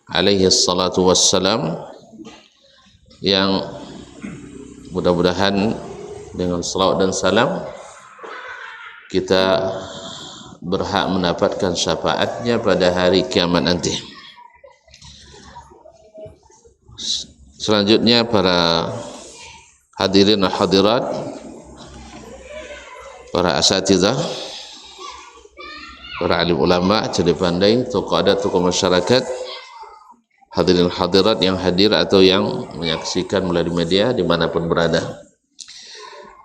alaihi salatu wassalam, yang mudah-mudahan dengan salawat dan salam kita berhak mendapatkan syafaatnya pada hari kiamat nanti. Selanjutnya para hadirin dan hadirat, para asatidzah, para alim ulama, cerdik pandai, tokoh adat, tokoh masyarakat, hadirin hadirat yang hadir atau yang menyaksikan melalui media dimanapun berada.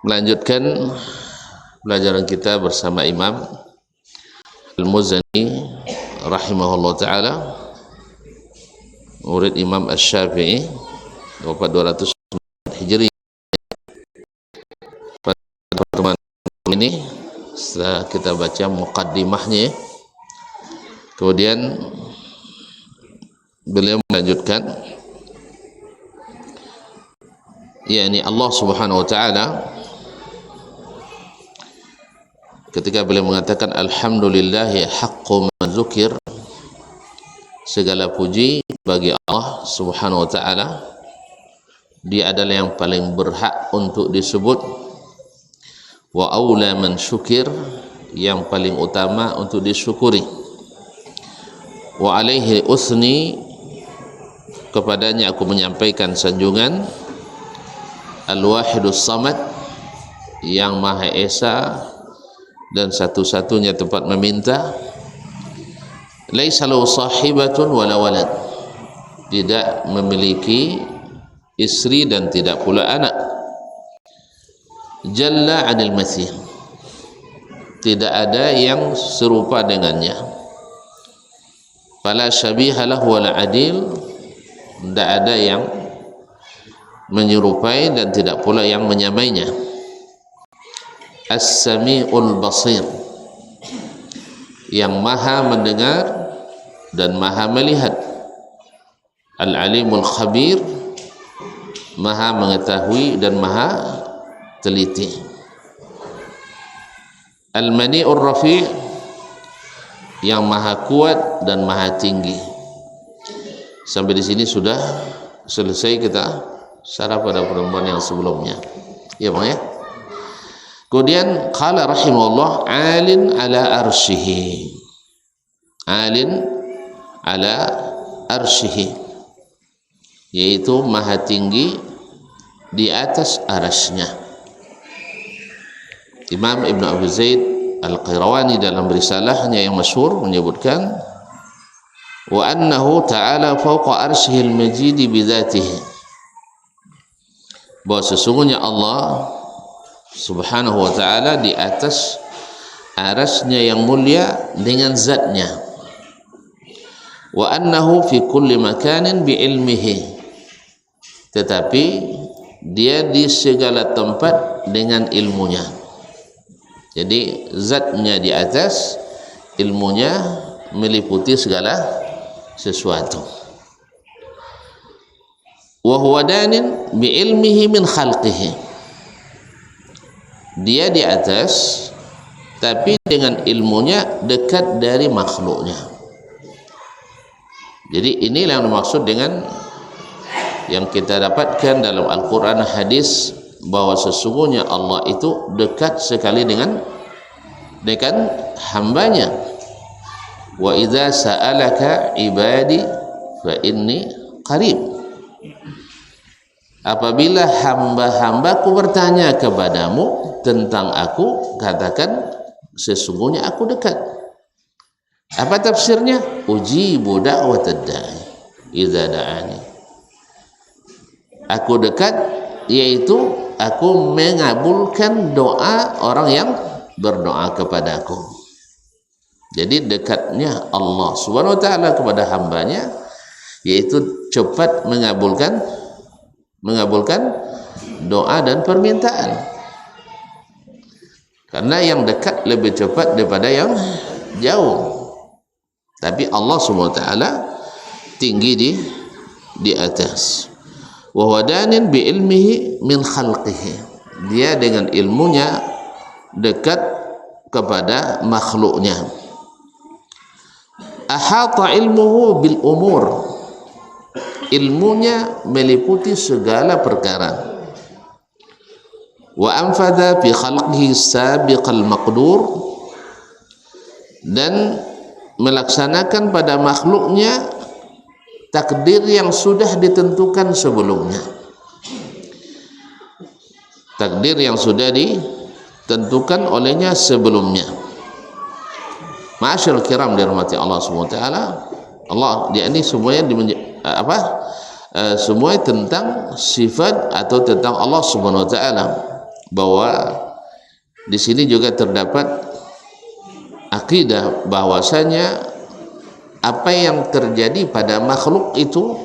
Melanjutkan pelajaran kita bersama Imam Al-Muzani rahimahullah ta'ala, murid Imam Asy-Syafi'i, wafat 200 Hijri. Pada pertemuan ini setelah kita baca muqaddimahnya, kemudian beliau melanjutkan, yakni Allah Subhanahu wa taala ketika beliau mengatakan alhamdulillahi haqqu man dzukir, segala puji bagi Allah Subhanahu wa taala, dia adalah yang paling berhak untuk disebut, wa aula man syukir, yang paling utama untuk disyukuri, wa alaihi usni, kepadanya aku menyampaikan sanjungan, al-wahidus samad, yang maha esa dan satu-satunya tempat meminta, laisa lahu sahibatun wala walad, tidak memiliki istri dan tidak pula anak, jalla 'anil mathil, tidak ada yang serupa dengannya, fala syabiha lahu wala adil, tidak ada yang menyerupai dan tidak pula yang menyamainya, as-sami'ul basir, yang maha mendengar dan maha melihat, al-alimul khabir, maha mengetahui dan maha teliti, al-mani'ur rafi', yang maha kuat dan maha tinggi. Sampai di sini sudah selesai kita syarah pada pertemuan yang sebelumnya, ya Bang ya. Kemudian qala rahimahullah alin ala arsyihi, alin ala arsyihi, yaitu maha tinggi di atas arasnya. Imam Ibn Abi Zaid Al-Qayrawani dalam risalahnya yang masyhur menyebutkan, wa annahu ta'ala fawqa arsyihil majidi bidzatihi, bahwa sesungguhnya Allah Subhanahu wa ta'ala di atas arasnya yang mulia dengan zatnya, wa annahu fi kulli makanin bi ilmihi, tetapi dia di segala tempat dengan ilmunya. Jadi zatnya di atas, ilmunya meliputi segala sesuatu. Wa huwa danin bi ilmihi min khalqihi, dia di atas tapi dengan ilmunya dekat dari makhluknya. Jadi inilah yang dimaksud dengan yang kita dapatkan dalam Al-Quran, hadis, bahwa sesungguhnya Allah itu dekat sekali dengan hambanya. Wa idza sa'alaka ibadi fa inni qarib, apabila hamba-hambaku bertanya kepadamu tentang aku, katakan sesungguhnya aku dekat. Apa tafsirnya? Ujibu da'watad da'i idza da'ani, aku dekat, yaitu aku mengabulkan doa orang yang berdoa kepadaku. Jadi dekatnya Allah Subhanahu wa ta'ala kepada hambanya, yaitu cepat mengabulkan doa dan permintaan, karena yang dekat lebih cepat daripada yang jauh. Tapi Allah Subhanahu wa ta'ala tinggi di atas. Wa huwa danin bi ilmihi min khalqihi, dia dengan ilmunya dekat kepada makhluknya. Ahata ilmuhu bil umur, ilmunya meliputi segala perkara. Wa anfadha fi khalqihi sabiqal maqdur, dan melaksanakan pada makhluknya takdir yang sudah ditentukan sebelumnya. Takdir yang sudah ditentukan olehnya sebelumnya. Ma'asyiral kiram dirahmati Allah Subhanahu wa taala. Allah dia ini semuanya semuanya tentang sifat atau tentang Allah Subhanahu wa taala, bahwa di sini juga terdapat akidah bahwasanya apa yang terjadi pada makhluk itu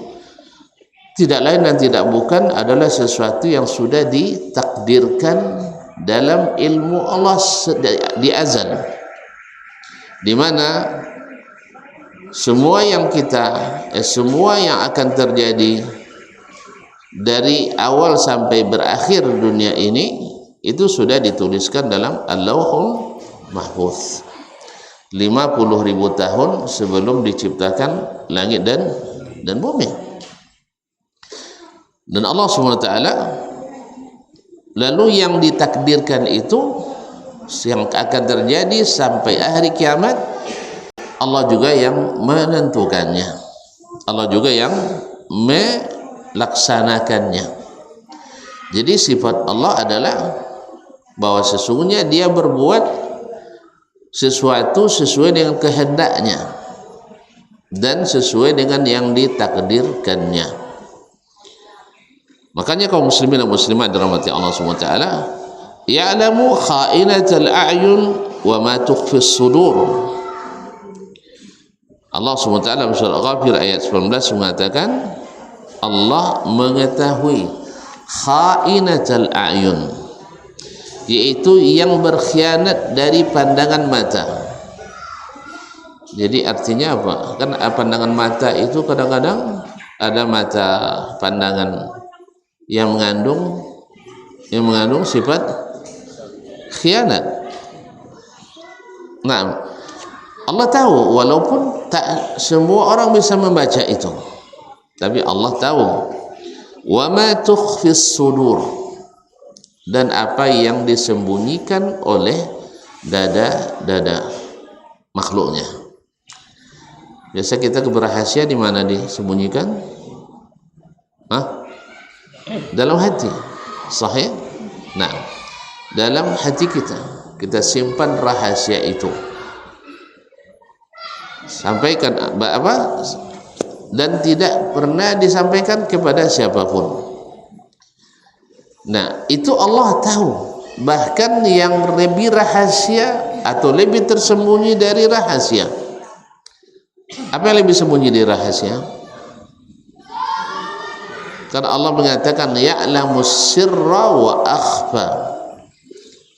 tidak lain dan tidak bukan adalah sesuatu yang sudah ditakdirkan dalam ilmu Allah di azal, di mana semua yang semua yang akan terjadi dari awal sampai berakhir dunia ini itu sudah dituliskan dalam Al-Lauhul Mahfuz 50.000 tahun sebelum diciptakan langit dan bumi. Dan Allah SWT lalu yang ditakdirkan itu yang akan terjadi sampai hari kiamat, Allah juga yang menentukannya, Allah juga yang melaksanakannya. Jadi sifat Allah adalah bahwa sesungguhnya dia berbuat sesuatu sesuai dengan kehendaknya dan sesuai dengan yang ditakdirkannya. Makanya kaum muslimin dan muslimat dirahmati Allah SWT, ya'lamu kha'inatal a'yun wa ma tukhfis sudur. Allah SWT dalam surah Ghafir ayat 19 mengatakan Allah mengetahui kha'inatal a'yun, yaitu yang berkhianat dari pandangan mata. Jadi artinya apa? Kan pandangan mata itu kadang-kadang ada mata pandangan yang mengandung sifat khianat. Nah, Allah tahu walaupun tak semua orang bisa membaca itu, tapi Allah tahu wa ma tukhfis sudur, dan apa yang disembunyikan oleh dada-dada makhluknya. Biasa kita keberahasiaan di mana disembunyikan? Dalam hati. Sahih? Nah, dalam hati kita simpan rahasia itu. Sampaikan apa? Dan tidak pernah disampaikan kepada siapapun. Nah, itu Allah tahu. Bahkan yang lebih rahasia atau lebih tersembunyi dari rahasia. Apa yang lebih sembunyi dari rahasia? Karena Allah mengatakan ya'lamus sirra wa akhfa.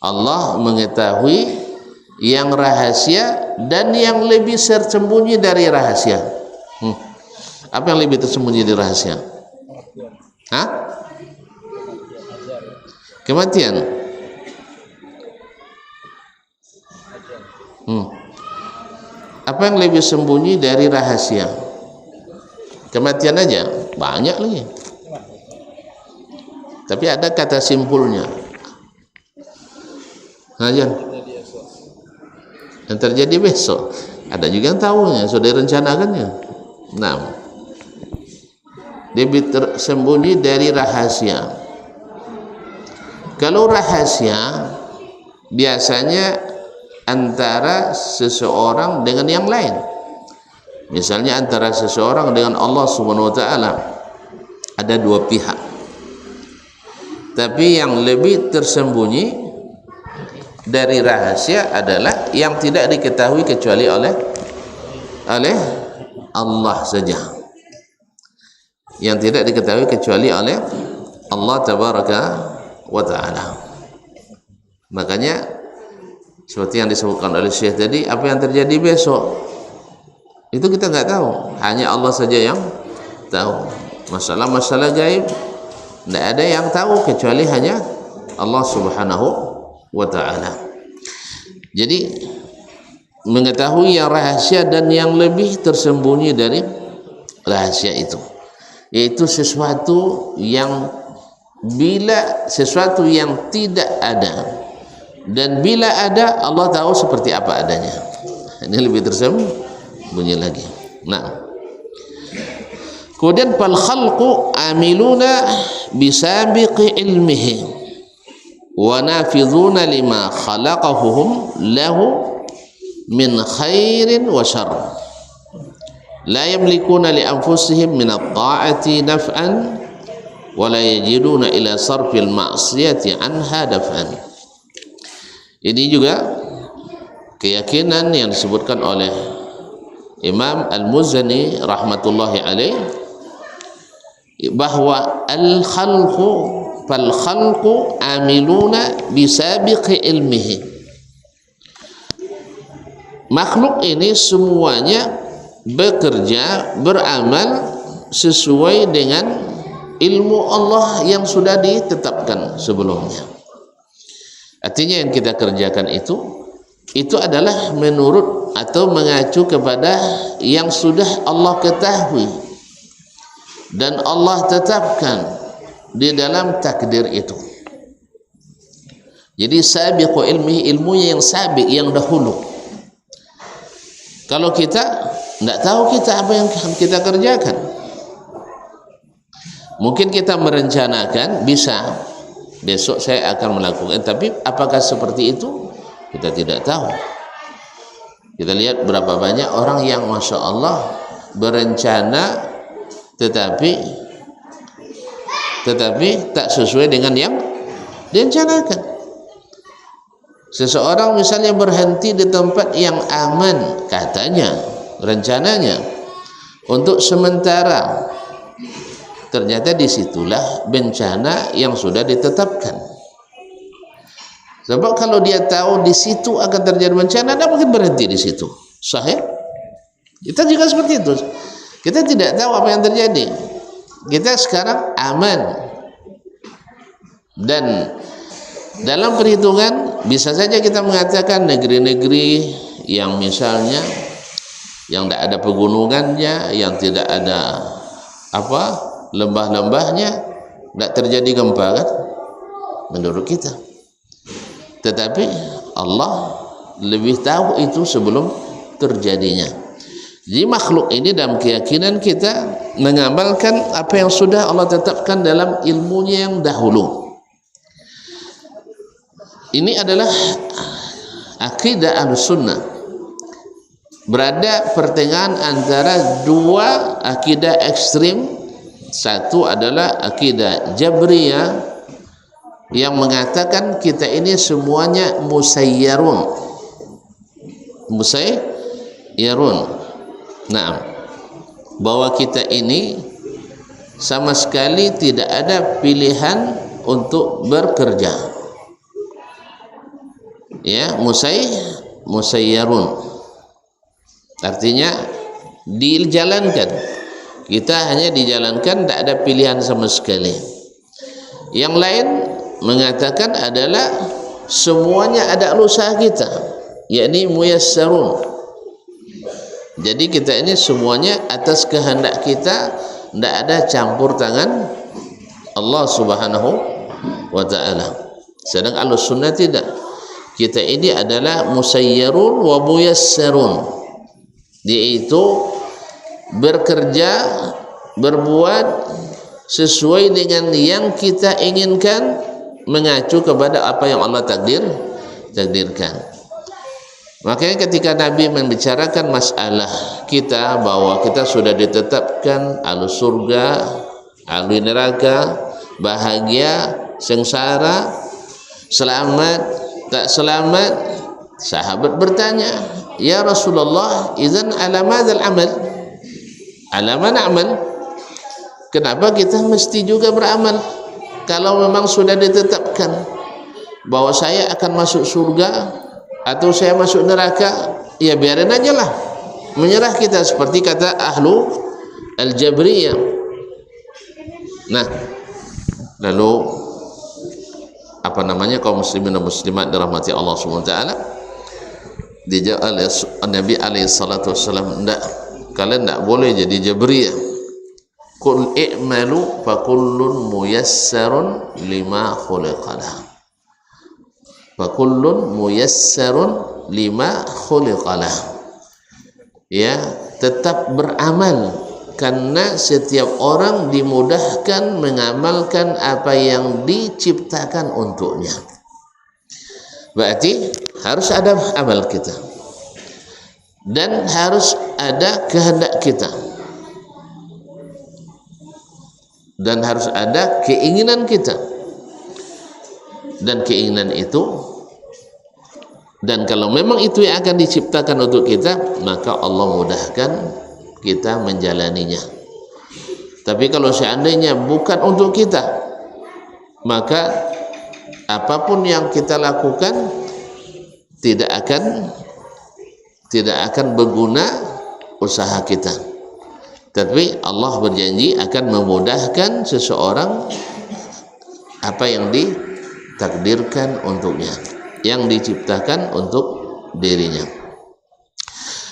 Allah mengetahui yang rahasia dan yang lebih tersembunyi dari rahasia. Apa yang lebih tersembunyi dari rahasia? Kematian. Apa yang lebih sembunyi dari rahasia? Kematian aja, banyak lagi. Tapi ada kata simpulnya. Yang terjadi besok. Ada juga yang tahunya, sudah direncanakannya. Nah, dia tersembunyi dari rahasia. Kalau rahasia biasanya antara seseorang dengan yang lain. Misalnya antara seseorang dengan Allah Subhanahu wa taala ada dua pihak. Tapi yang lebih tersembunyi dari rahasia adalah yang tidak diketahui kecuali oleh Allah saja. Yang tidak diketahui kecuali oleh Allah Tabaraka wa Ta'ala. Makanya seperti yang disebutkan oleh Syekh tadi, apa yang terjadi besok itu kita nggak tahu, hanya Allah saja yang tahu. Masalah-masalah gaib tidak ada yang tahu kecuali hanya Allah Subhanahu wa Ta'ala. Jadi mengetahui yang rahasia dan yang lebih tersembunyi dari rahasia itu. yaitu sesuatu yang tidak ada, dan bila ada Allah tahu seperti apa adanya. Ini lebih tersembunyi lagi. Nah, kemudian fal khalqu amiluna bisabiqi ilmihi wa nafidhuna lima khalaqahum lahu min khairin wa syarr, la yamlikuna li anfusihim min at-ta'ati naf'an wa la yajiduna ila sarfil ma'siyati anha daf'an. Ini juga keyakinan yang disebutkan oleh Imam Al-Muzani rahmatullahi alaih, bahwa fal khalqu amiluna bisabiqi ilmihi. Makhluk ini semuanya bekerja, beramal sesuai dengan ilmu Allah yang sudah ditetapkan sebelumnya. Artinya yang kita kerjakan itu adalah menurut atau mengacu kepada yang sudah Allah ketahui dan Allah tetapkan di dalam takdir itu. Jadi sabiqu ilmi, ilmunya yang sabiq, yang dahulu. Kalau kita tidak tahu kita apa yang kita kerjakan, mungkin kita merencanakan bisa besok saya akan melakukan, tapi apakah seperti itu kita tidak tahu. Kita lihat berapa banyak orang yang Masya Allah berencana tetapi tak sesuai dengan yang direncanakan. Seseorang misalnya berhenti di tempat yang aman, katanya, rencananya untuk sementara, ternyata disitulah bencana yang sudah ditetapkan. Sebab kalau dia tahu di situ akan terjadi bencana, tidak mungkin berhenti di situ. Sahih? Kita juga seperti itu. Kita tidak tahu apa yang terjadi. Kita sekarang aman, dan dalam perhitungan bisa saja kita mengatakan negeri-negeri yang misalnya yang tidak ada pegunungannya, yang tidak ada lembah-lembahnya, tidak terjadi gempa, kan? Menurut kita. Tetapi Allah lebih tahu itu sebelum terjadinya. Jadi makhluk ini dalam keyakinan kita mengamalkan apa yang sudah Allah tetapkan dalam ilmunya yang dahulu. Ini adalah akidah Ahlussunnah. Berada pertengahan antara dua akidah ekstrim. Satu adalah akidah Jabriyah yang mengatakan kita ini semuanya musayyarun. Nah, bahwa kita ini sama sekali tidak ada pilihan untuk bekerja. Ya, musayyarun. Artinya dijalankan. Kita hanya dijalankan, tidak ada pilihan sama sekali. Yang lain mengatakan adalah semuanya ada usaha kita, yakni muyassarun. Jadi kita ini semuanya atas kehendak kita, tidak ada campur tangan Allah Subhanahu wa ta'ala. Sedang Ahlussunnah tidak. Kita ini adalah musayyarun wa muyassarun. Dia itu bekerja, berbuat sesuai dengan yang kita inginkan, mengacu kepada apa yang Allah takdirkan. Makanya ketika Nabi membicarakan masalah kita, bahwa kita sudah ditetapkan ahli surga, ahli neraka, bahagia, sengsara, selamat, tak selamat, sahabat bertanya, ya Rasulullah, idzan ala madzal amal? Ala man amal? Kenapa kita mesti juga beramal? Kalau memang sudah ditetapkan bahwa saya akan masuk surga atau saya masuk neraka, ya biarin aja lah, menyerah kita, seperti kata ahlu al-Jabriyah. Nah, lalu kaum muslimin dan muslimat dirahmati Allah Subhanahu wa taala, dijawab oleh Nabi alaihi salatu wasallam, kalian tidak boleh jadi Jabriyah. Qul i'malu fa kullun muyassarun lima khuliqalah. Fa kullun muyassarun lima khuliqalah. Ya, tetap beramal karena setiap orang dimudahkan mengamalkan apa yang diciptakan untuknya. Berarti harus ada amal kita dan harus ada kehendak kita dan harus ada keinginan kita, dan keinginan itu, dan kalau memang itu yang akan diciptakan untuk kita, maka Allah mudahkan kita menjalaninya. Tapi kalau seandainya bukan untuk kita, maka apapun yang kita lakukan tidak akan berguna usaha kita. Tapi Allah berjanji akan memudahkan seseorang apa yang ditakdirkan untuknya, yang diciptakan untuk dirinya.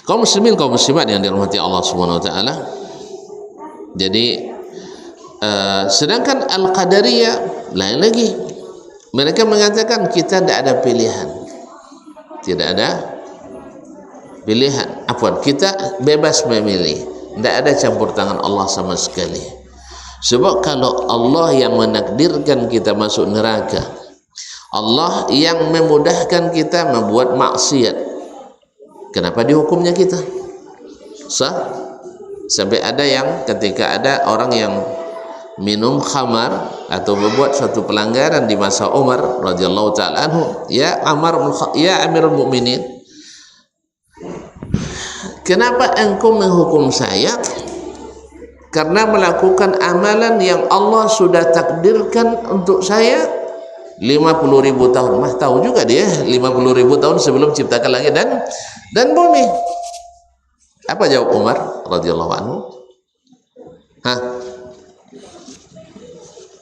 Kaum muslimin, kaum muslimat yang dirahmati Allah Subhanahu wa taala. Jadi sedangkan Al-Qadariyah lain lagi. Mereka mengatakan kita tidak ada pilihan. Tidak ada pilihan. Kita bebas memilih. Tidak ada campur tangan Allah sama sekali. Sebab kalau Allah yang menakdirkan kita masuk neraka, Allah yang memudahkan kita membuat maksiat, kenapa dihukumnya kita? Sah? Sampai ada yang ketika ada orang yang minum khamar atau membuat suatu pelanggaran di masa Umar radhiyallahu taala anhu, ya Amirul Mukminin, kenapa engkau menghukum saya? Karena melakukan amalan yang Allah sudah takdirkan untuk saya 50.000 tahun. Mah tahu juga dia 50.000 tahun sebelum ciptakan langit dan bumi. Apa jawab Umar radhiyallahu anhu?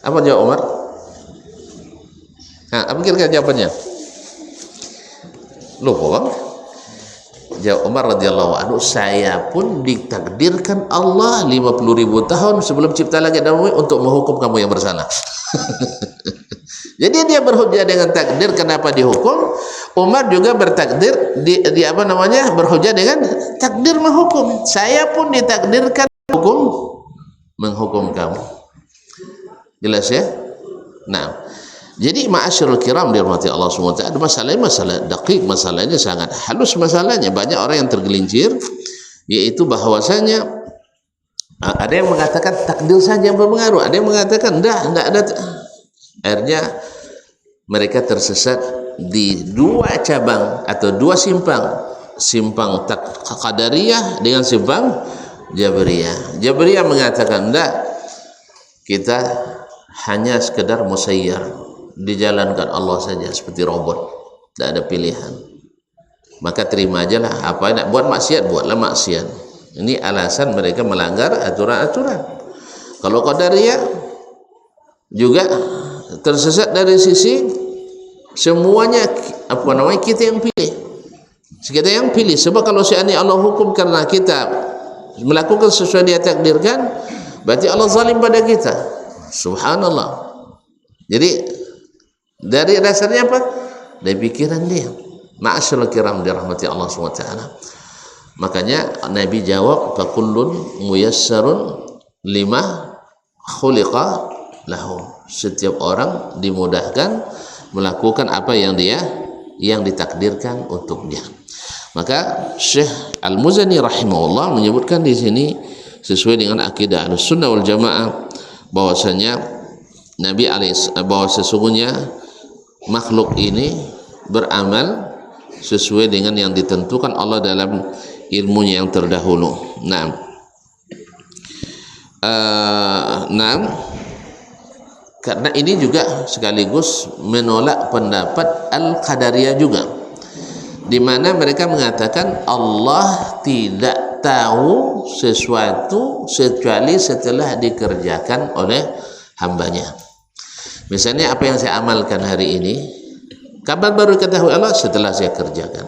Apa jawab Umar? Apa kira-kira jawabannya? Lupa bang. Jawab Umar radhiyallahu anhu, saya pun ditakdirkan Allah 50.000 tahun sebelum cipta langit dan bumi untuk menghukum kamu yang bersalah. Jadi dia berhujjah dengan takdir kenapa dihukum. Umar juga bertakdir berhujjah dengan takdir menghukum. Saya pun ditakdirkan menghukum kamu. Jelas ya? Nah, jadi ma'asyiral kiram dirahmati Allah SWT, ada masalah daqiq, masalahnya sangat halus masalahnya. Banyak orang yang tergelincir, yaitu bahwasanya ada yang mengatakan takdir saja yang berpengaruh, ada yang mengatakan tidak ada. Akhirnya mereka tersesat di dua cabang atau dua simpang Qadariyah dengan simpang Jabriyah. Jabriyah mengatakan tidak, kita hanya sekedar musayyar, dijalankan Allah saja seperti robot, tidak ada pilihan, maka terima aja lah, apa nak buat maksiat buatlah maksiat. Ini alasan mereka melanggar aturan-aturan. Kalau Qadariyah juga tersesat dari sisi semuanya kita yang pilih, sebab kalau seandainya Allah hukum karena kita melakukan sesuatu yang dia takdirkan, berarti Allah zalim pada kita. Subhanallah. Jadi dari dasarnya apa? Dari pikiran dia. Ma'asyiral kiram dirahmati Allah SWT. Makanya Nabi jawab, fakullun muyassarun lima khuliqa lahu. Setiap orang dimudahkan melakukan apa yang ditakdirkan untuk dia. Maka Syekh Al-Muzani rahimahullah menyebutkan di sini sesuai dengan akidah Ahlussunnah wal Jamaah bahwasanya bahwa sesungguhnya makhluk ini beramal sesuai dengan yang ditentukan Allah dalam ilmunya yang terdahulu. Karena ini juga sekaligus menolak pendapat Al-Qadariyah juga, di mana mereka mengatakan Allah tidak tahu sesuatu kecuali setelah dikerjakan oleh hambanya. Misalnya apa yang saya amalkan hari ini, kapan baru ketahui Allah? Setelah saya kerjakan.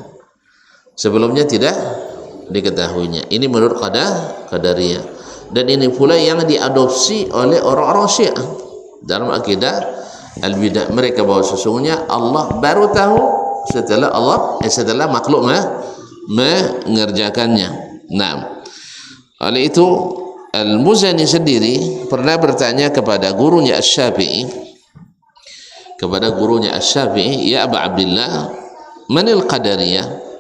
Sebelumnya tidak diketahuinya. Ini menurut Qadariyah. Dan ini pula yang diadopsi oleh orang-orang Syiah dalam akidah al-bidah mereka, bahwa sesungguhnya Allah baru tahu setelah makhluk mengerjakannya. Nah, oleh itu Al-Muzani sendiri pernah bertanya kepada gurunya Asy-Syafi'i, ya Aba Abdillah, manil qadariyah?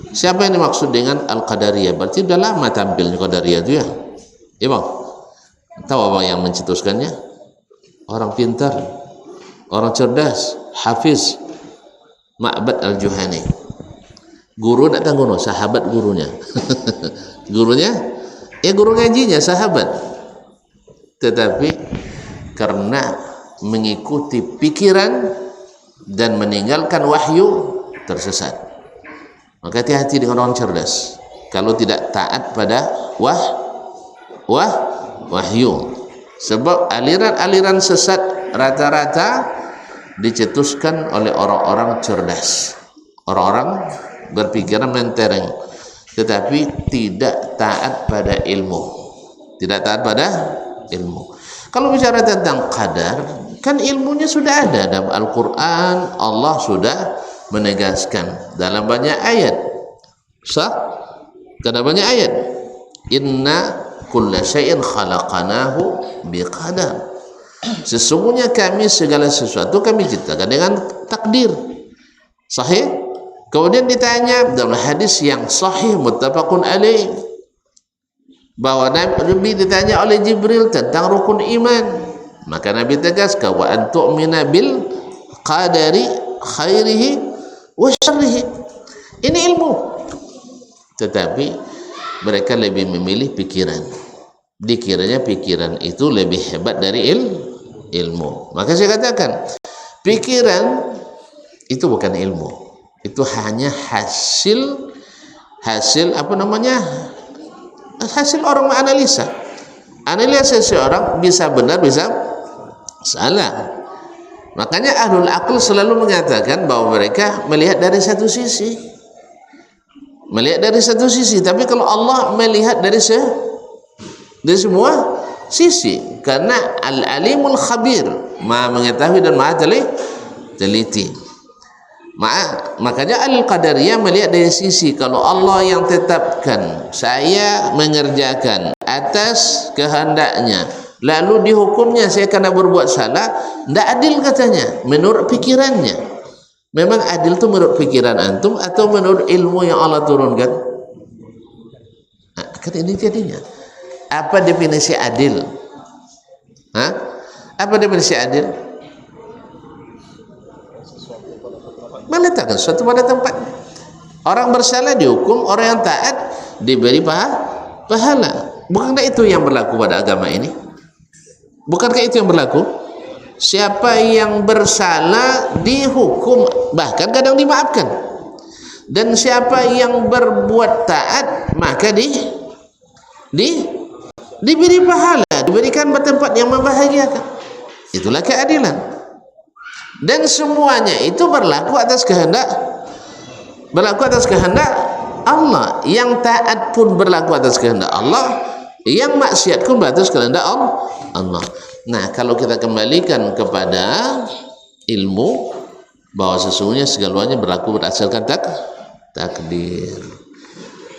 Siapa yang dimaksud dengan al-qadariyah? Berarti sudah lama tampil qadariyah itu ya. Ya bang, tahu apa yang mencetuskannya? Orang pintar, orang cerdas, Hafiz Ma'bad Al-Juhani. Guru tak tanggung, sahabat gurunya. Gurunya, ya guru ngajinya sahabat. Tetapi karena mengikuti pikiran dan meninggalkan wahyu, tersesat. Maka hati-hati dengan orang cerdas. Kalau tidak taat pada wahyu, sebab aliran-aliran sesat rata-rata dicetuskan oleh orang-orang cerdas, orang-orang berpikiran mentereng, tetapi tidak taat pada ilmu, Kalau bicara tentang qadar, kan ilmunya sudah ada dalam Al-Quran. Allah sudah menegaskan dalam banyak ayat. Karena banyak ayat, inna kulla syai'in khalaqanahu biqadar. Sesungguhnya kami segala sesuatu kami ciptakan dengan takdir. Sahih? Kemudian ditanya dalam hadis yang sahih muttafaqun alaih, bahwa Nabi ditanya oleh Jibril tentang rukun iman, maka Nabi tegaskan wa antu'mina bil qadari khairihi wa syarrihi. Ini ilmu. Tetapi mereka lebih memilih pikiran. Dikiranya pikiran itu lebih hebat dari ilmu. Maka saya katakan, pikiran itu bukan ilmu. Itu hanya hasil hasil orang menganalisa. Analisa seseorang bisa benar, bisa salah. Makanya ahlul aql selalu mengatakan bahwa mereka melihat dari satu sisi. Tapi kalau Allah melihat dari semua sisi, karena al-alimul khabir, maha mengetahui dan maha teliti. Makanya al-qadariyah melihat dari sisi, kalau Allah yang tetapkan saya mengerjakan atas kehendaknya, lalu dihukumnya saya karena berbuat salah, tidak adil katanya menurut pikirannya. Memang adil itu menurut pikiran antum atau menurut ilmu yang Allah turunkan? Nah, kan ini jadinya. Apa definisi adil? Apa definisi adil? Meletakkan sesuatu pada tempat. Orang bersalah dihukum, orang yang taat diberi pahala. Bukankah itu yang berlaku pada agama ini? Bukankah itu yang berlaku? Siapa yang bersalah dihukum, bahkan kadang dimaafkan. Dan siapa yang berbuat taat, maka diberi pahala, diberikan tempat yang membahagiakan. Itulah keadilan. Dan semuanya itu berlaku atas kehendak Allah. Yang taat pun berlaku atas kehendak Allah, yang maksiat pun berlaku atas kehendak Allah. Nah, kalau kita kembalikan kepada ilmu, bahwa sesungguhnya segalanya berlaku berdasarkan takdir.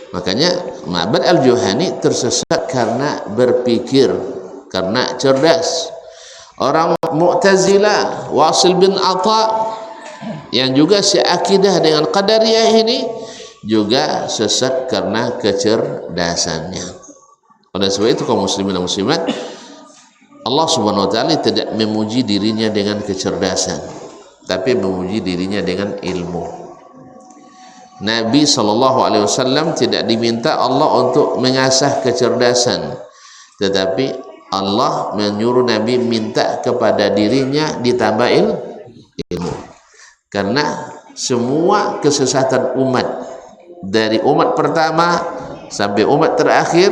Makanya Ma'bad Al-Juhani tersesat karena berpikir, karena cerdas. Orang Mu'tazilah, Wasil bin Atha, yang juga seakidah dengan Qadariyah ini, juga sesat karena kecerdasannya. Oleh sebab itu kaum muslimin dan muslimat, Allah Subhanahu wa taala tidak memuji dirinya dengan kecerdasan, tapi memuji dirinya dengan ilmu. Nabi SAW tidak diminta Allah untuk mengasah kecerdasan, tetapi Allah menyuruh Nabi minta kepada dirinya ditambah ilmu. Karena semua kesesatan umat, dari umat pertama sampai umat terakhir,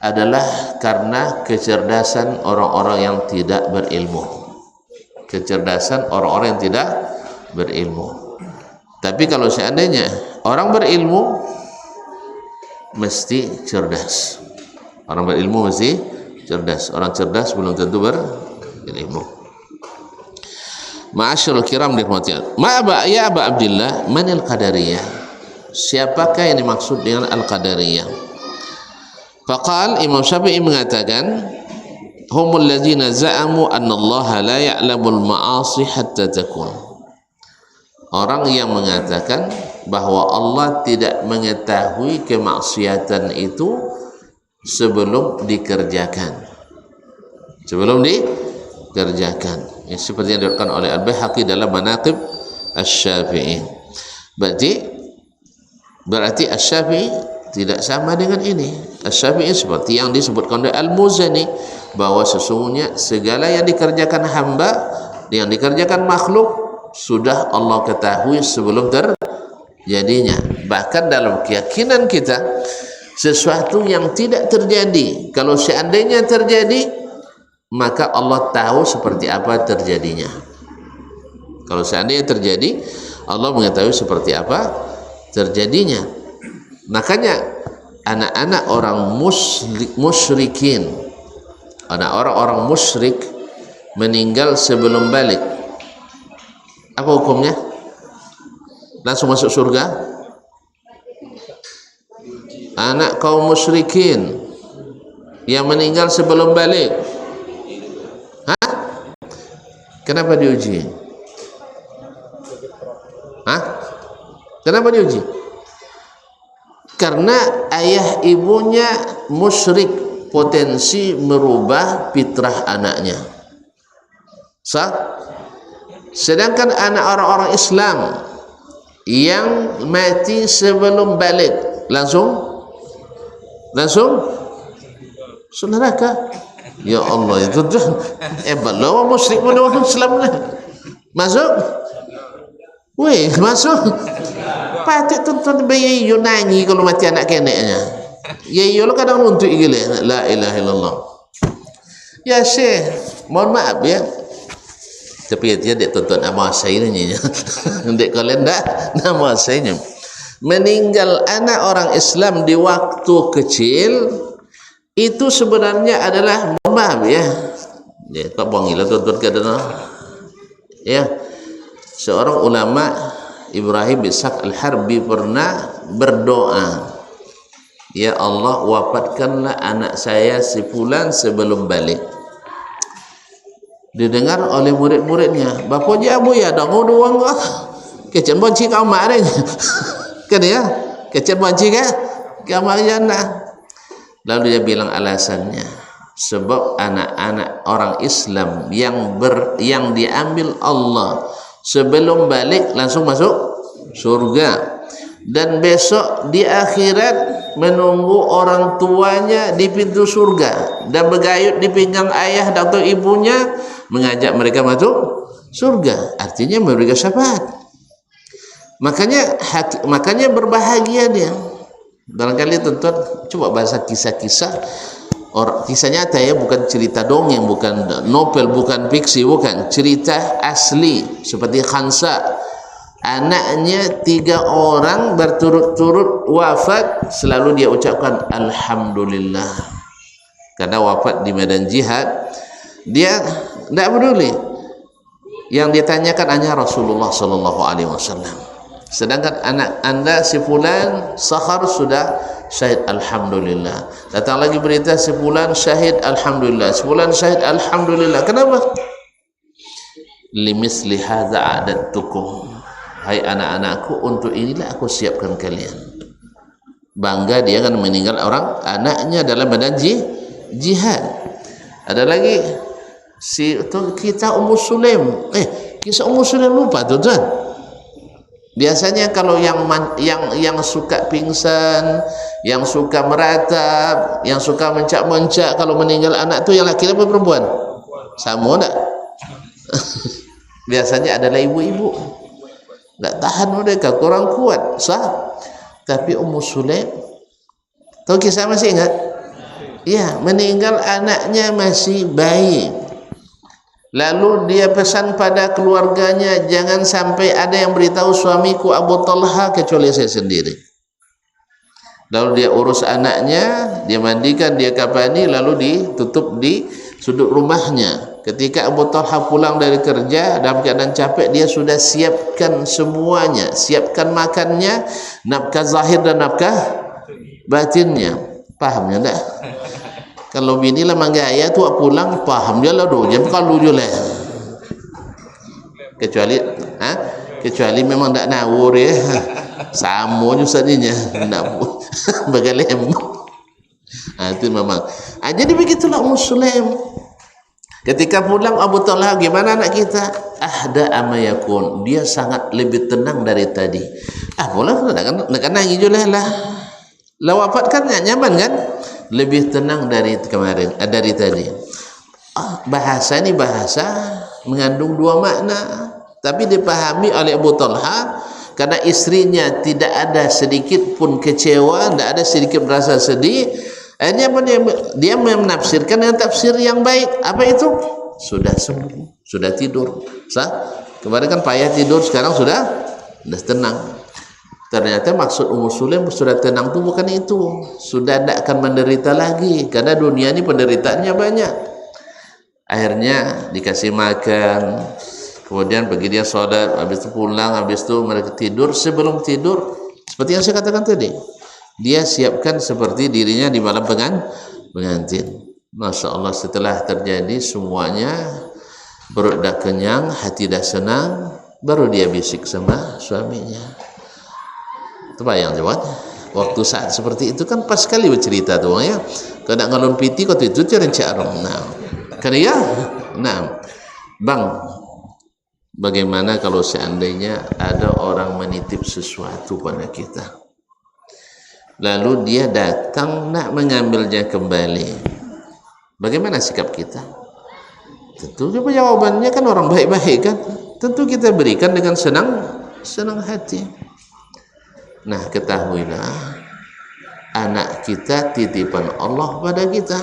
adalah karena kecerdasan orang-orang yang tidak berilmu. Kecerdasan orang-orang yang tidak berilmu. Tapi kalau seandainya orang berilmu, mesti cerdas. Orang berilmu mesti cerdas. Orang cerdas belum tentu berilmu. Ma'asyiral kiram dirahmati. Ya Aba Abdillah, manil qadariyah? Siapakah yang dimaksud dengan al-qadariyah? Faqal, Imam Syafi'i mengatakan, humul ladzina za'amu anna Allah la ya'lamul ma'asi hatta takun. Orang yang mengatakan bahwa Allah tidak mengetahui kemaksiatan itu sebelum dikerjakan. Ya, seperti yang dikatakan oleh Al-Baihaqi dalam Manaqib Asy-Syafi'i. Berarti Asy-Syafi'i tidak sama dengan ini. Asy-Syafi'i seperti yang disebutkan oleh Al-Muzani, bahwa sesungguhnya segala yang dikerjakan hamba, yang dikerjakan makhluk, sudah Allah ketahui sebelum terjadinya. Bahkan dalam keyakinan kita, sesuatu yang tidak terjadi, kalau seandainya terjadi, maka Allah tahu seperti apa terjadinya. Kalau seandainya terjadi, Allah mengetahui seperti apa terjadinya. Makanya anak-anak orang musyrikin, orang musyrik meninggal sebelum balik, apa hukumnya? Langsung masuk surga? Anak kaum musyrikin yang meninggal sebelum balik, hah? Kenapa diuji? Hah? Kenapa diuji? Karena ayah ibunya musyrik, potensi merubah fitrah anaknya. Sedangkan anak orang-orang Islam yang mati sebelum balik langsung neraka. Ya Allah, itu belum musyrik pun orang Islam masuk. Weh, masuk. Patut tuntun bayi Yunani kalau mati anak keneknya. Ya iya lo kadang untuk gila. La ilaha illallah. Ya Syekh, mohon maaf ya. Tapi dia dek tuntut nama saya ni. Dek kalian dah nama saya. Meninggal anak orang Islam di waktu kecil itu sebenarnya adalah, mohon maaf ya. Ya, tak bongilah tuntut kadang. Ya. Seorang ulama Ibrahim bin Sa'd Al-Harbi pernah berdoa, ya Allah, wafatkanlah anak saya si fulan sebelum balik. Didengar oleh murid-muridnya, bapa je abu ya dah ngono wang kecen bonci kau mak dia kan ya, kecen bonci ke kamar jannah. Lalu dia bilang alasannya, sebab anak-anak orang Islam yang diambil Allah sebelum balik langsung masuk surga, dan besok di akhirat menunggu orang tuanya di pintu surga dan bergayut di pinggang ayah atau ibunya mengajak mereka masuk surga, artinya memberikan syafaat. Makanya berbahagia dia. Barangkali tonton, coba bahasa kisah-kisah kisah nyata ya, bukan cerita dongeng, bukan novel, bukan fiksi, bukan cerita asli. Seperti Khansa, anaknya 3 orang berturut-turut wafat, selalu dia ucapkan alhamdulillah karena wafat di medan jihad. Dia tidak peduli, yang ditanyakan hanya Rasulullah sallallahu alaihi wasallam. Sedangkan anak anda si fulan Sakhar sudah syahid, alhamdulillah. Datang lagi berita si fulan syahid, alhamdulillah. Si fulan syahid, alhamdulillah. Kenapa? Limisli hadza a'adtukum. Hai anak-anakku, untuk inilah aku siapkan kalian. Bangga dia kan meninggal orang anaknya dalam medan jihad. Ada lagi kita Ummu Sulaim. Kisah Ummu Sulaim lupa tuan. Biasanya kalau yang suka pingsan, yang suka meratap, yang suka mencak-mencak kalau meninggal anak tu yang laki apa perempuan? Sama tak? Biasanya adalah ibu-ibu. Tak tahan mereka, kurang kuat. Tapi Ummu Sulaim, tahu kisah masih ingat? Ya, meninggal anaknya masih bayi. Lalu dia pesan pada keluarganya, jangan sampai ada yang beritahu suamiku Abu Talha kecuali saya sendiri. lalu dia urus anaknya, dia mandikan, dia kafani, lalu ditutup di sudut rumahnya. Ketika Abu Talha pulang dari kerja dalam keadaan capek, dia sudah siapkan semuanya, siapkan makannya, nafkah zahir dan nafkah batinnya. Pahamnya tak? Kalau bini lah manggaya tu pulang paham je lah tu, jangan kalau je lah. Kecuali memang tak nawur ya. Sama je sadinya nak bagalem. Itu memang. Jadi begitulah Muslim. Ketika pulang Abu Talha, gimana anak kita? Ahda amayakun, dia sangat lebih tenang dari tadi. Boleh nak nangis je lah. Wafat kan nyaman kan? Lebih tenang dari kemarin, dari tadi. Bahasa ini bahasa mengandung dua makna, tapi dipahami oleh Abu Talha karena istrinya tidak ada sedikit pun kecewa, tidak ada sedikit merasa sedih. Akhirnya dia menafsirkan dengan tafsir yang baik. Apa itu? Sudah sembuh, sudah tidur. Kemarin kan payah tidur, sekarang sudah tenang. Ternyata maksud Ummu Sulaim sudah tenang itu bukan itu, sudah tidak akan menderita lagi, karena dunia ini penderitaannya banyak. Akhirnya dikasih makan, kemudian pergi dia sholat, habis itu pulang, habis itu mereka tidur. Sebelum tidur, seperti yang saya katakan tadi, dia siapkan seperti dirinya di malam pengantin. Masya Allah, setelah terjadi semuanya, perut dah kenyang, hati dah senang, baru dia bisik sama suaminya. Terbayang jawab waktu saat seperti itu kan pas sekali bercerita tu ya. Kau nak ngalun piti kau itu cara carong. Kan ya? Bang, bagaimana kalau seandainya ada orang menitip sesuatu pada kita, lalu dia datang nak mengambilnya kembali, bagaimana sikap kita? Tentu jawabannya kan orang baik-baik kan. Tentu kita berikan dengan senang hati. Nah, ketahuilah, anak kita titipan Allah pada kita,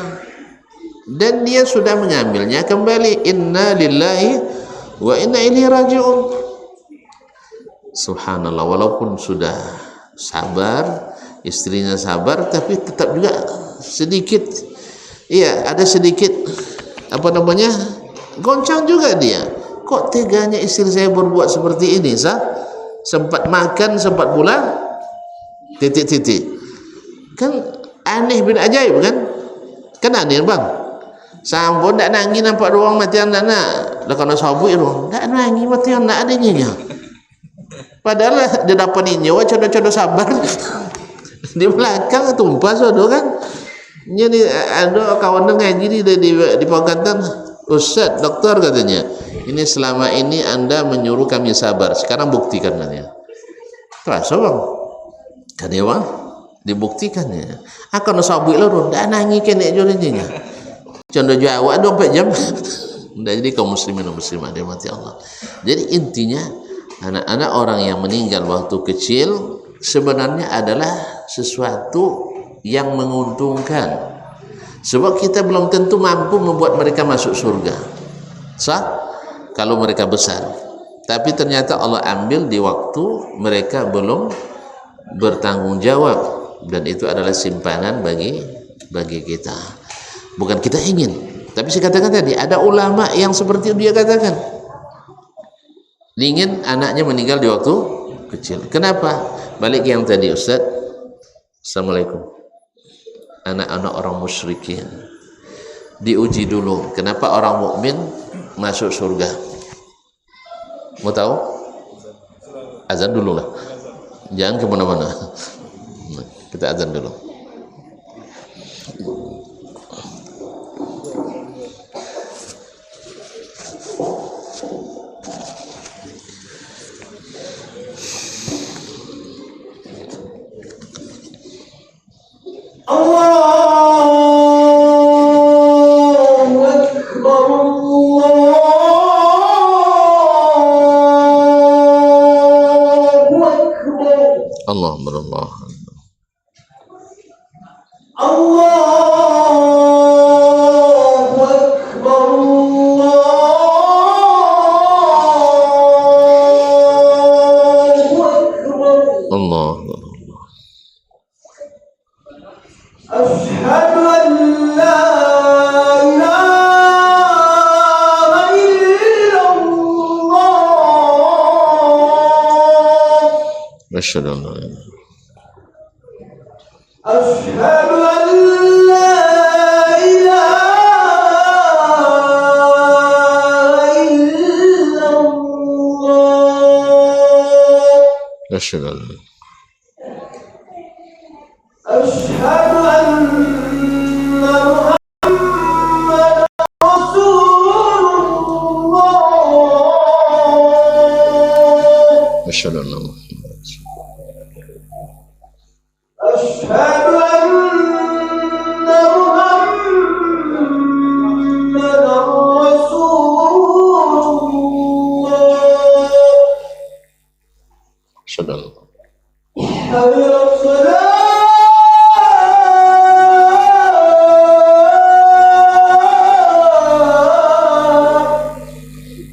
dan dia sudah mengambilnya kembali. Inna lillahi wa inna ilaihi raji'un. Subhanallah, walaupun sudah sabar, istrinya sabar, tapi tetap juga sedikit, ada sedikit goncang juga dia. Kok teganya istri saya berbuat seperti ini? Sempat makan, sempat pula titik-titik. Kan aneh bin ajaib kan aneh bang. Sambon tak nangis nampak doang mati anak nak. Dah kena sabuk itu. Tak nangis mati anak adanya. Padahal dia dapat nyawa codo-codo sabar. Di belakang tumpah sodo kan. Jadi ada kawan ngaji di Pangkatan, Ustaz, dokter katanya, ini selama ini Anda menyuruh kami sabar, sekarang buktikan katanya. Terasa bang, kan ya bang, dibuktikannya. Akan sabuk lorong, dah nangis kenek jorinya. Contoh Jawa 24 jam. Jadi kaum muslimin dan muslimat dirahmati Allah. Jadi intinya anak-anak orang yang meninggal waktu kecil sebenarnya adalah sesuatu yang menguntungkan. Sebab kita belum tentu mampu membuat mereka masuk surga. Kalau mereka besar. Tapi ternyata Allah ambil di waktu mereka belum bertanggung jawab, dan itu adalah simpanan bagi kita. Bukan kita ingin, tapi saya katakan tadi ada ulama yang seperti dia katakan, ingin anaknya meninggal di waktu kecil. Kenapa? Balik yang tadi Ustaz. Assalamualaikum. Anak-anak orang musyrikin diuji dulu. Kenapa orang mukmin masuk surga? Mau tahu? Azan dulu lah, jangan kemana-mana. Kita azan dulu. Allah Asyhadu an la ilaha أشهد أن لا إله إلا الله أشهد أن لا أشهد أن محمد رسول الله أشهد أن محمد أشهد أن محمدا رسول الله أشهد أن حي الصلاة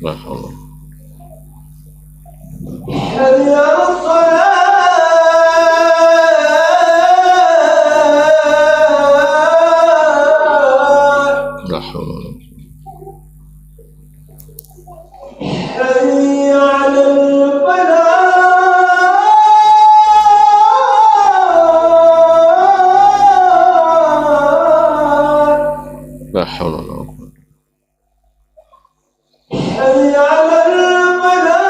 لا حول حي الصلاة لا حول ولا حي على الفلاح لا حول ولا قوة حي على الفلاح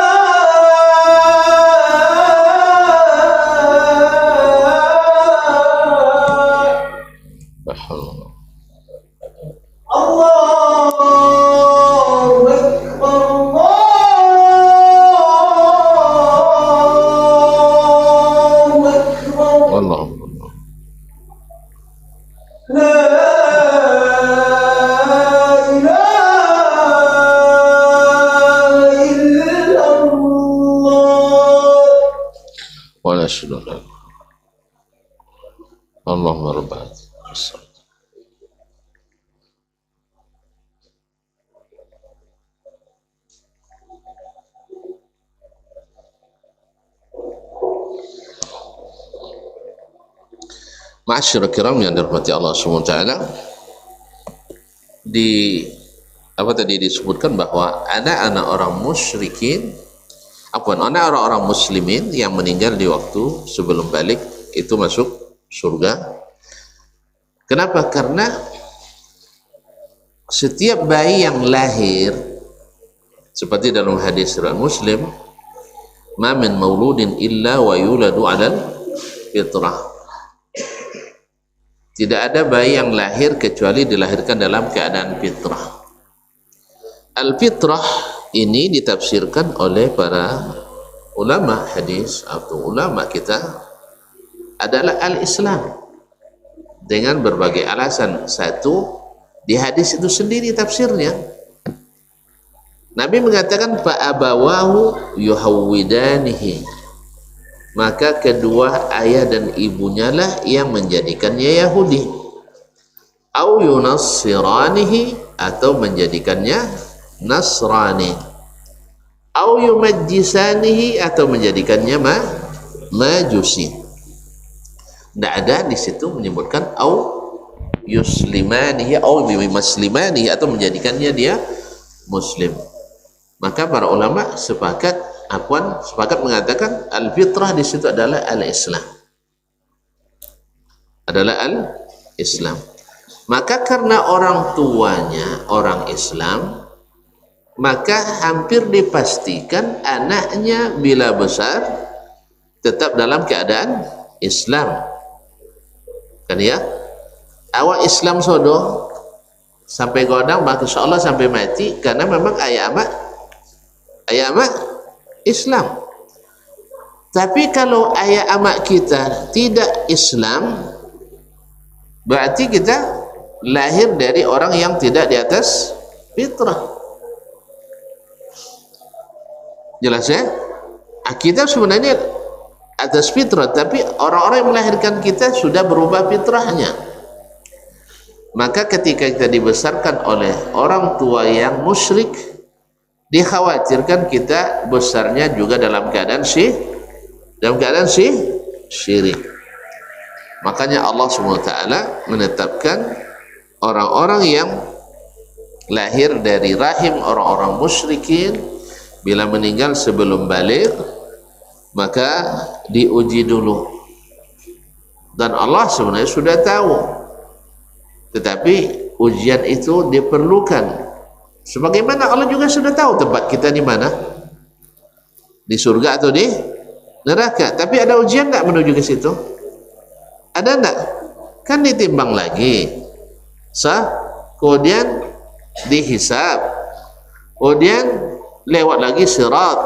لا حول ولا قوة الله أكبر الله أكبر الله أكبر لا إله إلا الله ولا أشهد أن لا إله إلا الله اللهم رب هذه الصلاة Ma'asyiral kiram yang dirahmati Allah Subhanahu wa taala, di apa tadi disebutkan bahwa anak-anak orang musyrikin, anak orang-orang muslimin yang meninggal di waktu sebelum balik itu masuk surga. Kenapa? Karena setiap bayi yang lahir seperti dalam hadis riwayat Muslim, ma min mauludin illa wa yuladu 'alal fitrah. Tidak ada bayi yang lahir kecuali dilahirkan dalam keadaan fitrah. Al-fitrah ini ditafsirkan oleh para ulama hadis atau ulama kita adalah al-Islam dengan berbagai alasan. Satu, di hadis itu sendiri tafsirnya. Nabi mengatakan fa'abawahu yuhawwidanihi, maka kedua ayah dan ibunya lah yang menjadikannya Yahudi, au yunassiranihi, atau menjadikannya Nasrani, au yumajjisanihi, atau menjadikannya Majusi. Tidak ada di situ menyebutkan au yuslimanihi au bimuslimanihi, atau menjadikannya dia Muslim. Maka para ulama sepakat mengatakan al-fitrah di situ adalah al-Islam. Maka karena orang tuanya orang Islam, maka hampir dipastikan anaknya bila besar tetap dalam keadaan Islam. Kan ya? Awak Islam sodoh sampai godang, maka insyaallah sampai mati, karena memang ayah amat Islam. Tapi kalau ayah amak kita tidak Islam, berarti kita lahir dari orang yang tidak di atas fitrah. Jelas ya? Kita sebenarnya atas fitrah, tapi orang-orang yang melahirkan kita sudah berubah fitrahnya. Maka ketika kita dibesarkan oleh orang tua yang musyrik, dikhawatirkan kita besarnya juga dalam keadaan syirik. Makanya Allah SWT menetapkan orang-orang yang lahir dari rahim orang-orang musyrikin bila meninggal sebelum balik, maka diuji dulu. Dan Allah sebenarnya sudah tahu, tetapi ujian itu diperlukan. Sebagaimana Allah juga sudah tahu tempat kita di mana, di surga atau di neraka. Tapi ada ujian tak menuju ke situ? Ada tak? Kan ditimbang lagi, kemudian dihisab, kemudian lewat lagi sirat,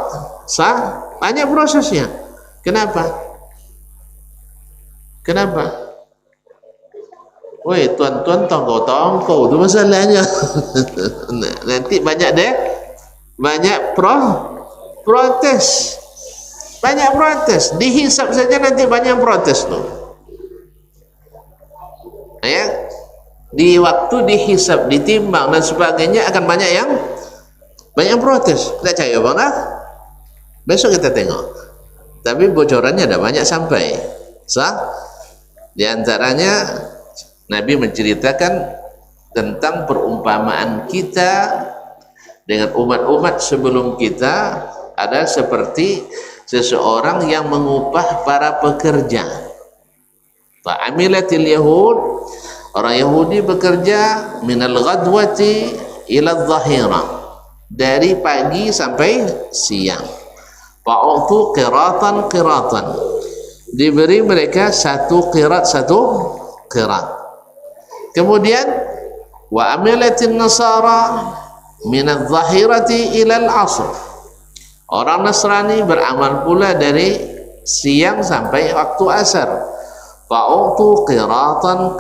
banyak prosesnya. Kenapa? Woi, tuan-tuan tongkau itu masalahnya. Nanti banyak protes. Banyak protes. Dihisap saja nanti banyak protes tuh. Ya. Di waktu dihisap, ditimbang dan sebagainya akan banyak protes. Tidak percaya bang? Besok kita tengok. Tapi bocorannya ada banyak sampai. Di antaranya Nabi menceritakan tentang perumpamaan kita dengan umat-umat sebelum kita, ada seperti seseorang yang mengupah para pekerja. Fa'amilatil yahud, orang Yahudi bekerja minal ghadwati ila dhahira, dari pagi sampai siang. Fa'utu qiratan, diberi mereka satu qirat. Kemudian wa amilatin nasara minadh dhahirati ilal asr, orang Nasrani beramal pula dari siang sampai waktu asar. Fa'utu qiratan,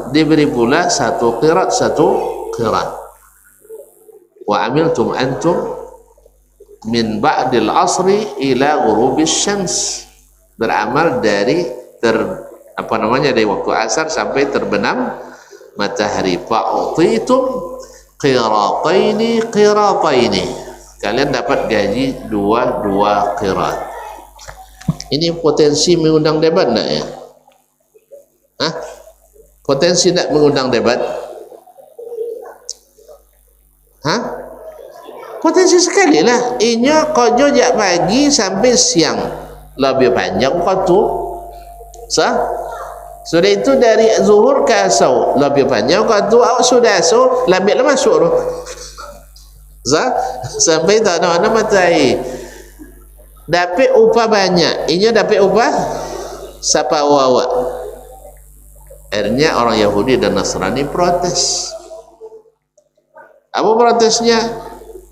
diberi pula satu qirat. Wa amiltum antum min ba'dil asri ila ghurubis syams, beramal dari dari waktu asar sampai terbenam matahari. Fa'utitum qirataini, kalian dapat gaji dua qirat. Ini potensi mengundang debat enggak ya? Potensi enggak mengundang debat? Potensi sekali lah. Inyo kojo jak pagi sampai siang, lebih panjang kau tu. Sudah itu dari zuhur ke asar lebih panjang kau tu. Awak sudah asar lebih lama masuk tu. Sampai tak ada mana matahari. Dapat upah banyak. Inyo dapat upah siapa awak. Akhirnya orang Yahudi dan Nasrani protes. Apa protesnya?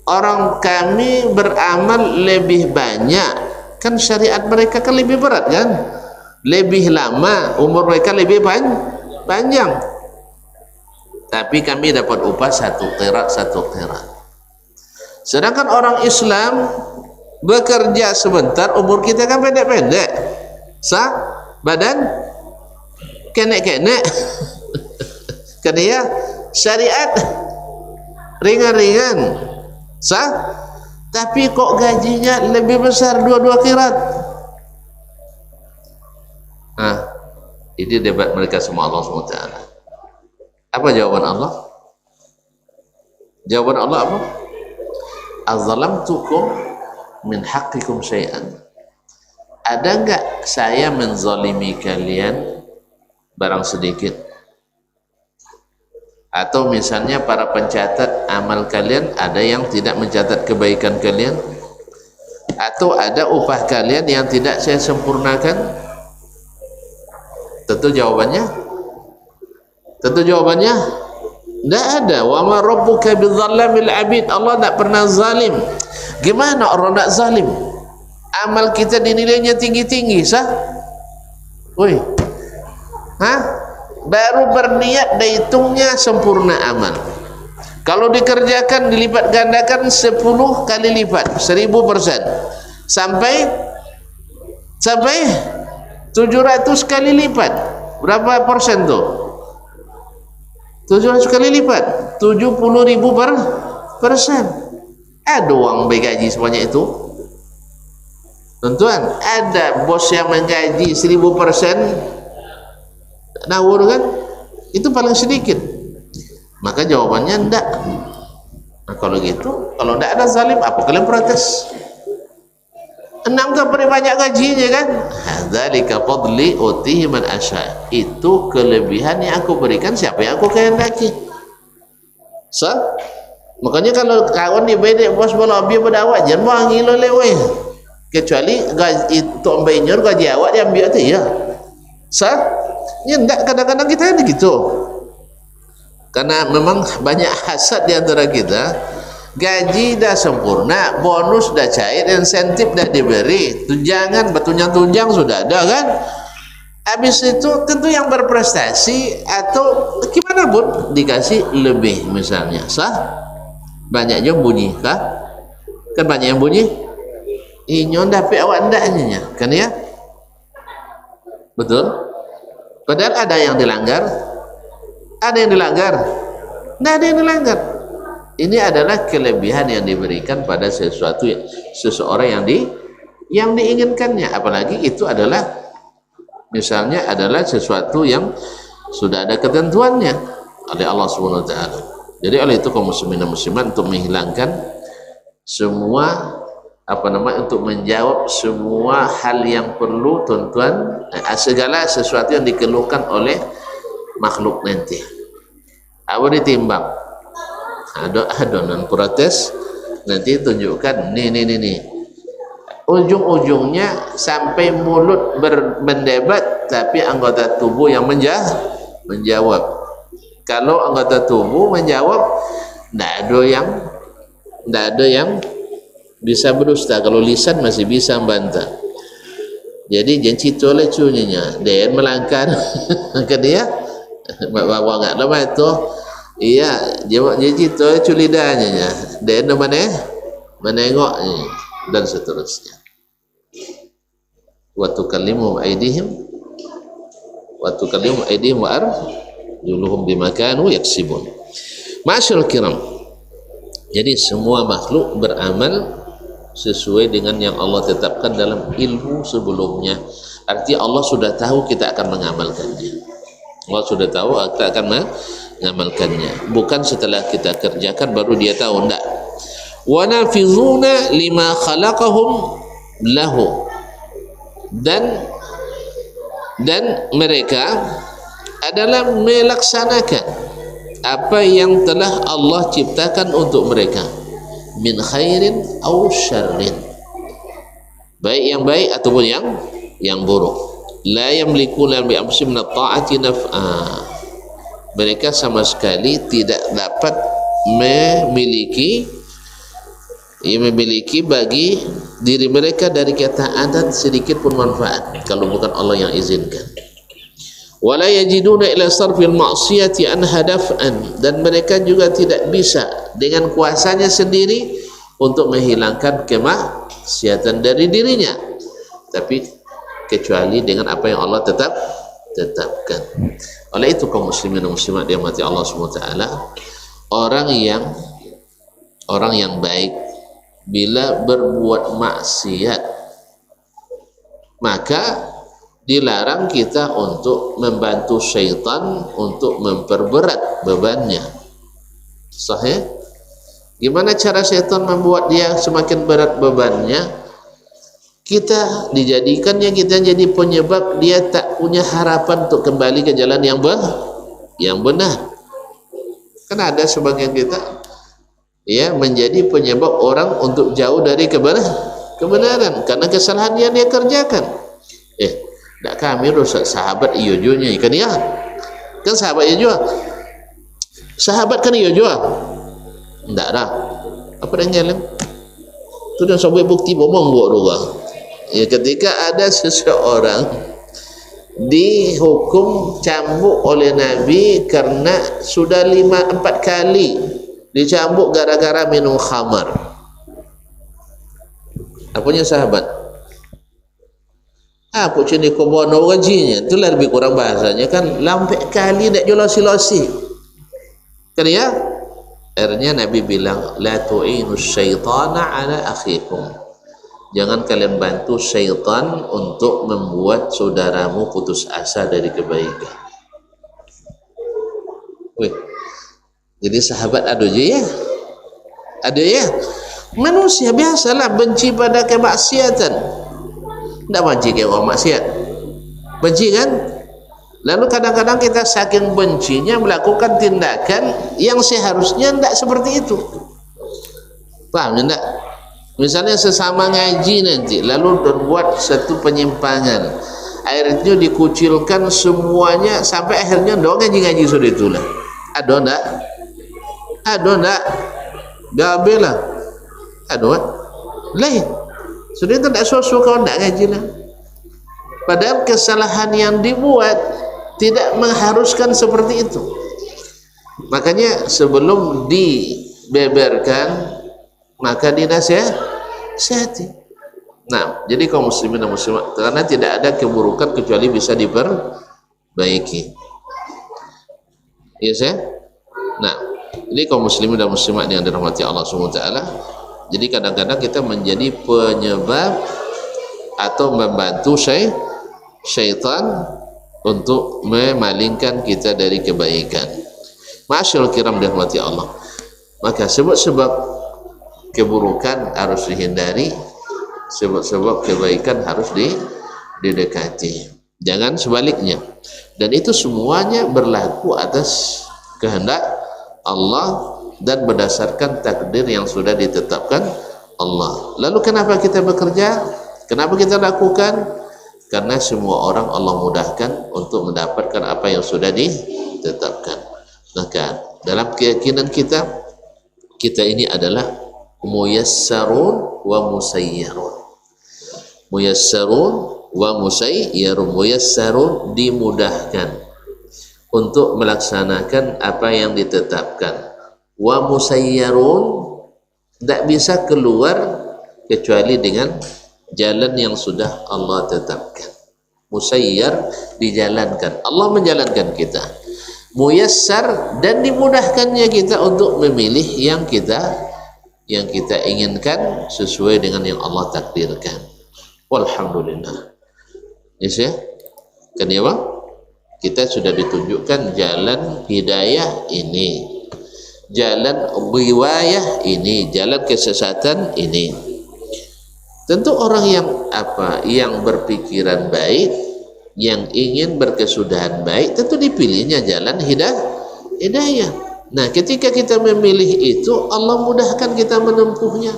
Orang kami beramal lebih banyak, kan syariat mereka kan lebih berat kan, lebih lama, umur mereka lebih panjang, tapi kami dapat upah satu qirat. Sedangkan orang Islam bekerja sebentar, umur kita kan pendek-pendek, badan kenek-kenek. Kan ya, syariat ringan-ringan, tapi kok gajinya lebih besar dua qirat. Ini debat mereka semua Allah SWT. Apa jawaban Allah? Jawaban Allah apa? Azzalamtukum min haqqikum syai'an. Ada enggak saya menzalimi kalian barang sedikit? Atau misalnya para pencatat amal kalian ada yang tidak mencatat kebaikan kalian, atau ada upah kalian yang tidak saya sempurnakan? Tentu jawabannya tidak ada. Wa ma rabbuka bidzallamil abid, Allah tidak pernah zalim. Gimana orang nak zalim? Amal kita dinilainya tinggi-tinggi, baru berniat dihitungnya sempurna amal. Kalau dikerjakan dilipat gandakan 10 kali lipat, 1000%, sampai 700 kali lipat. Berapa persen tuh? 700 kali lipat, 70.000%. Ada uang gaji sebanyak itu? Tuan-tuan, ada bos yang menggaji 1000%? Nawur kan? Itu paling sedikit. Maka jawabannya enggak. Nah kalau gitu, kalau enggak ada zalim, apa kalian protes? 6 tu beri banyak gajinya kan. Dzalika fadli utihi man asya. Itu kelebihan yang aku berikan siapa yang aku kehendaki. So, makanya kalau kawan ni bedek bos bola biar berdakwah jangan bang gilo lewe. Kecuali gaji itu ambil gaji awak dia ambil tu ya. So, ya enggak, kadang-kadang kita ada gitu. Karena memang banyak hasad di antara kita. Gaji dah sempurna, bonus dah cair, insentif dah diberi, tunjangan bertunjang-tunjang sudah ada kan. Habis itu tentu yang berprestasi atau gimana pun dikasih lebih misalnya. Sah? Banyak yang bunyi kah? Kan banyak yang bunyi. Inyo dapat awak ndaknya kan ya? Betul? Padahal ada yang dilanggar. Ada yang dilanggar. Tidak ada yang dilanggar. Ini adalah kelebihan yang diberikan pada seseorang yang diinginkannya. Apalagi itu adalah misalnya adalah sesuatu yang sudah ada ketentuannya oleh Allah Subhanahu wa taala. Jadi oleh itu kaum muslimin dan muslimat untuk menghilangkan semua untuk menjawab semua hal yang perlu tuan-tuan, segala sesuatu yang dikeluhkan oleh makhluk nanti. Apa ditimbang? Ada adonan protes nanti tunjukkan nih ujung-ujungnya sampai mulut mendebat tapi anggota tubuh yang menjawab. Kalau anggota tubuh menjawab tidak ada yang bisa berdusta. Kalau lisan masih bisa membantah. Jadi jangan cerita oleh cuninya dan melangkar ke dia bawa enggak lama itu. Iya, jawab dia cerita culidanya dan menengok dan seterusnya. Wa tukallimu aydihim wa arjuluhum bima kanu yaksibun. Masyaallah kiram. Jadi semua makhluk beramal sesuai dengan yang Allah tetapkan dalam ilmu sebelumnya. Artinya Allah sudah tahu kita akan mengamalkannya. Allah sudah tahu kita akan mengamalkannya. Bukan setelah kita kerjakan baru dia tahu, enggak. Wa nafizuna lima khalaqahum lahu. Dan mereka adalah melaksanakan apa yang telah Allah ciptakan untuk mereka min khairin aw syarrin, baik yang baik ataupun yang buruk. La yamlikuna bi amsim min at-ta'ati naf'a. Mereka sama sekali tidak dapat memiliki bagi diri mereka dari ketaatan sedikit pun manfaat kalau bukan Allah yang izinkan. Wala yajiduna ila sarfil ma'siyati an hadafan, dan mereka juga tidak bisa dengan kuasanya sendiri untuk menghilangkan kemaksiatan dari dirinya, tapi kecuali dengan apa yang Allah tetapkan. Oleh itu kaum muslimin dan muslimat dirahmati Allah Subhanahu wa taala, orang yang baik bila berbuat maksiat maka dilarang kita untuk membantu syaitan untuk memperberat bebannya. Sahih? Gimana cara syaitan membuat dia semakin berat bebannya? Kita dijadikannya kita jadi penyebab dia tak punya harapan untuk kembali ke jalan yang benar. Kan ada sebagian kita ya menjadi penyebab orang untuk jauh dari kebenaran karena kesalahan yang dia kerjakan. Tak kami rusak sahabat iyo junya kan ya? Kan sahabat iyo juga. Sahabat kan iyo juga. Enggak dah. Apa dengan tu dan sampai bukti bomong buat juga. Ya, ketika ada seseorang dihukum cambuk oleh Nabi karena sudah 4 kali dicambuk gara-gara minum khamar. Apanya sahabat? Apa cini kobono gajinya? Itulah lebih kurang bahasanya kan lampai kali nak jolosi-losi. Kan ya? Akhirnya Nabi bilang la tu'inu syaitana ala akhikum. Jangan kalian bantu syaitan untuk membuat saudaramu putus asa dari kebaikan. Wih. Jadi sahabat ada je ya? Ada ya? Manusia biasalah benci pada kemaksiatan. Tidak benci ke orang maksiat, benci kan? Lalu kadang-kadang kita saking bencinya melakukan tindakan yang seharusnya tidak seperti itu. Paham tidak? Misalnya sesama ngaji nanti lalu berbuat satu penyimpangan, akhirnya dikucilkan semuanya sampai akhirnya doang ngaji-ngaji sudah itulah. Ada enggak? Ada enggak? Gabelah. Ada enggak? Lain. Sudah itu tidak sesuai kalau tidak ngaji lah. Padahal kesalahan yang dibuat tidak mengharuskan seperti itu. Makanya sebelum dibeberkan maka dinasihati. Nah, jadi kaum muslimin dan muslimat, karena tidak ada keburukan kecuali bisa diperbaiki. Iya saya? Nah, ini kaum muslimin dan muslimat yang dirahmati Allah SWT. Jadi kadang-kadang kita menjadi penyebab atau membantu syaitan untuk memalingkan kita dari kebaikan. Ma'asyiral kiram dirahmati Allah. Maka sebab-sebab keburukan harus dihindari, sebab-sebab kebaikan harus didekati. Jangan sebaliknya. Dan itu semuanya berlaku atas kehendak Allah dan berdasarkan takdir yang sudah ditetapkan Allah. Lalu kenapa kita bekerja? Kenapa kita lakukan? Karena semua orang Allah mudahkan untuk mendapatkan apa yang sudah ditetapkan. Maka dalam keyakinan kita ini adalah muyassarun wa musayyarun. Muyassarun wa musayyarun. Muyassarun dimudahkan untuk melaksanakan apa yang ditetapkan. Wa musayyarun tidak bisa keluar kecuali dengan jalan yang sudah Allah tetapkan. Musayyar dijalankan, Allah menjalankan kita. Muyassar dan dimudahkannya kita untuk memilih yang kita inginkan sesuai dengan yang Allah takdirkan. Walhamdulillah. Yes ya? Kan ya Bang? Kita sudah ditunjukkan jalan hidayah ini, jalan riwayah ini, jalan kesesatan ini. Tentu orang yang berpikiran baik, yang ingin berkesudahan baik, tentu dipilihnya jalan hidayah. Nah, ketika kita memilih itu, Allah mudahkan kita menempuhnya.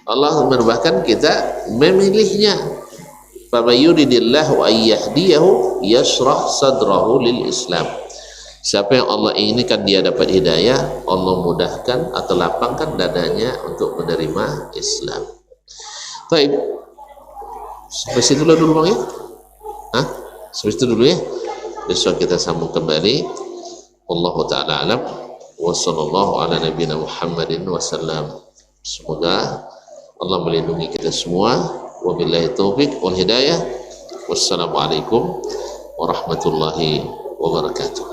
Allah memudahkan kita memilihnya. Faman yuridillahu an yahdiyahu yashrah sadrahu lil Islam. Siapa yang Allah inginkan dia dapat hidayah, Allah mudahkan atau lapangkan dadanya untuk menerima Islam. Baik, sampai situ dulu Bang ya? Hah? Sampai situ dulu ya? Besok kita sambung kembali. Wallahu ta'ala alam. Wa sallallahu ala nabiyina Muhammadin wasallam. Semoga Allah melindungi kita semua. Wabillahi taufiq wal hidayah. Wassalamualaikum warahmatullahi wabarakatuh.